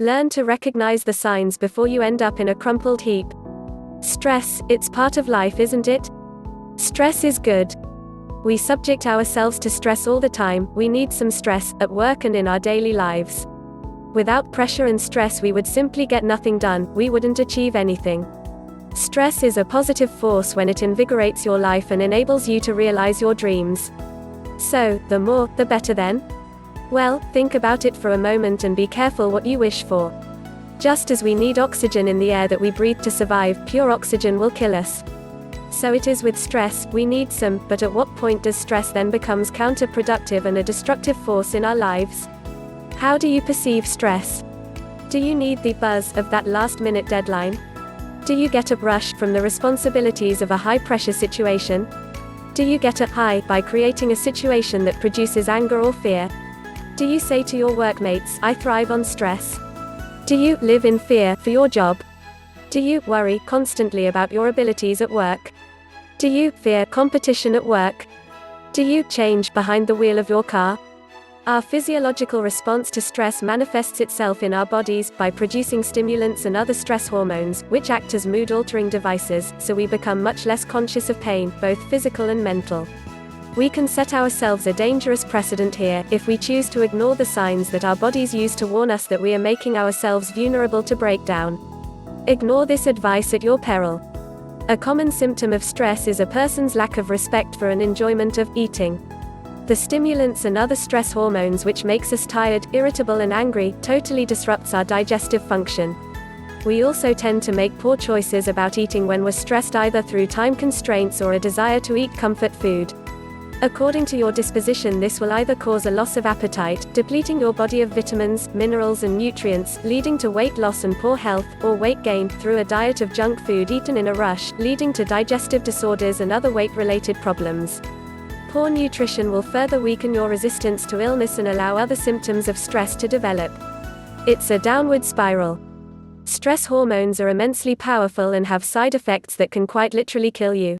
Learn to recognize the signs before you end up in a crumpled heap. Stress, it's part of life, isn't it? Stress is good. We subject ourselves to stress all the time. We need some stress, at work and in our daily lives. Without pressure and stress we would simply get nothing done, we wouldn't achieve anything. Stress is a positive force when it invigorates your life and enables you to realize your dreams. So, the more, the better then? Well, think about it for a moment and be careful what you wish for. Just as we need oxygen in the air that we breathe to survive, pure oxygen will kill us. So it is with stress, we need some, but at what point does stress then becomes counterproductive and a destructive force in our lives? How do you perceive stress? Do you need the buzz of that last-minute deadline? Do you get a rush from the responsibilities of a high-pressure situation? Do you get a high by creating a situation that produces anger or fear? Do you say to your workmates, "I thrive on stress"? Do you live in fear for your job? Do you worry constantly about your abilities at work? Do you fear competition at work? Do you change behind the wheel of your car? Our physiological response to stress manifests itself in our bodies by producing stimulants and other stress hormones, which act as mood-altering devices, so we become much less conscious of pain, both physical and mental. We can set ourselves a dangerous precedent here, if we choose to ignore the signs that our bodies use to warn us that we are making ourselves vulnerable to breakdown. Ignore this advice at your peril. A common symptom of stress is a person's lack of respect for and enjoyment of eating. The stimulants and other stress hormones which makes us tired, irritable and angry, totally disrupts our digestive function. We also tend to make poor choices about eating when we're stressed, either through time constraints or a desire to eat comfort food. According to your disposition, this will either cause a loss of appetite, depleting your body of vitamins, minerals and nutrients, leading to weight loss and poor health, or weight gain, through a diet of junk food eaten in a rush, leading to digestive disorders and other weight-related problems. Poor nutrition will further weaken your resistance to illness and allow other symptoms of stress to develop. It's a downward spiral. Stress hormones are immensely powerful and have side effects that can quite literally kill you.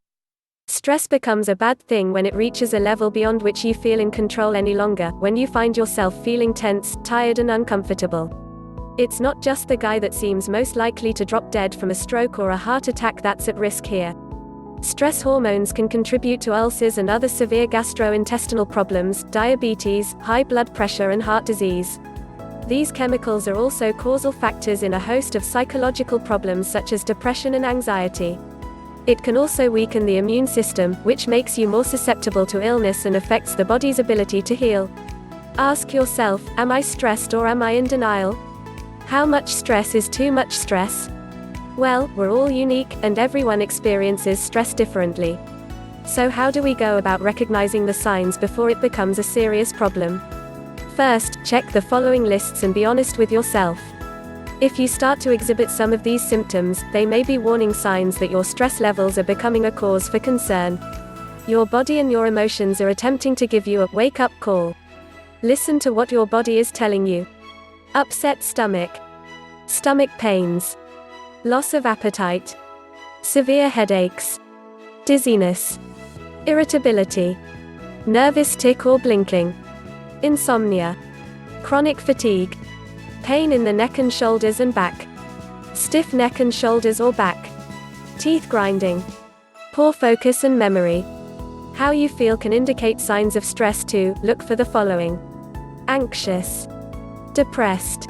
Stress becomes a bad thing when it reaches a level beyond which you feel in control any longer, when you find yourself feeling tense, tired and uncomfortable. It's not just the guy that seems most likely to drop dead from a stroke or a heart attack that's at risk here. Stress hormones can contribute to ulcers and other severe gastrointestinal problems, diabetes, high blood pressure and heart disease. These chemicals are also causal factors in a host of psychological problems such as depression and anxiety. It can also weaken the immune system, which makes you more susceptible to illness and affects the body's ability to heal. Ask yourself, am I stressed or am I in denial? How much stress is too much stress? Well, we're all unique, and everyone experiences stress differently. So how do we go about recognizing the signs before it becomes a serious problem? First, check the following lists and be honest with yourself. If you start to exhibit some of these symptoms, they may be warning signs that your stress levels are becoming a cause for concern. Your body and your emotions are attempting to give you a wake-up call. Listen to what your body is telling you. Upset stomach. Stomach pains. Loss of appetite. Severe headaches. Dizziness. Irritability. Nervous tic or blinking. Insomnia. Chronic fatigue. Pain in the neck and shoulders and back. Stiff neck and shoulders or back. Teeth grinding. Poor focus and memory. How you feel can indicate signs of stress too. Look for the following: anxious, depressed,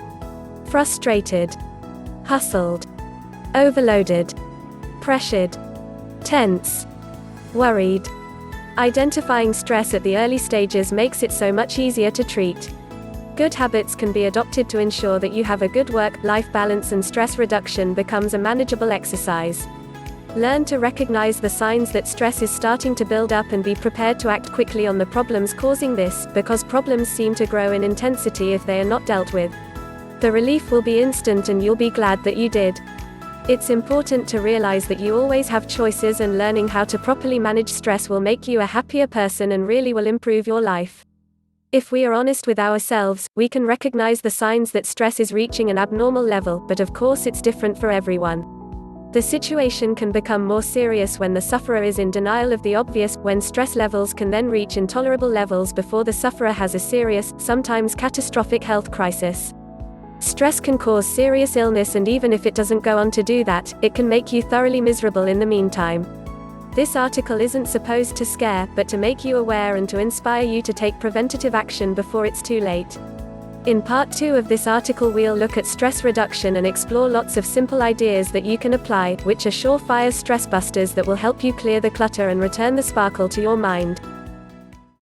frustrated, hustled, overloaded, pressured, tense, worried. Identifying stress at the early stages makes it so much easier to treat. Good habits can be adopted to ensure that you have a good work-life balance and stress reduction becomes a manageable exercise. Learn to recognize the signs that stress is starting to build up and be prepared to act quickly on the problems causing this, because problems seem to grow in intensity if they are not dealt with. The relief will be instant and you'll be glad that you did. It's important to realize that you always have choices, and learning how to properly manage stress will make you a happier person and really will improve your life. If we are honest with ourselves, we can recognize the signs that stress is reaching an abnormal level, but of course it's different for everyone. The situation can become more serious when the sufferer is in denial of the obvious, when stress levels can then reach intolerable levels before the sufferer has a serious, sometimes catastrophic health crisis. Stress can cause serious illness, and even if it doesn't go on to do that, it can make you thoroughly miserable in the meantime. This article isn't supposed to scare, but to make you aware and to inspire you to take preventative action before it's too late. In part 2 of this article, we'll look at stress reduction and explore lots of simple ideas that you can apply, which are surefire stress busters that will help you clear the clutter and return the sparkle to your mind.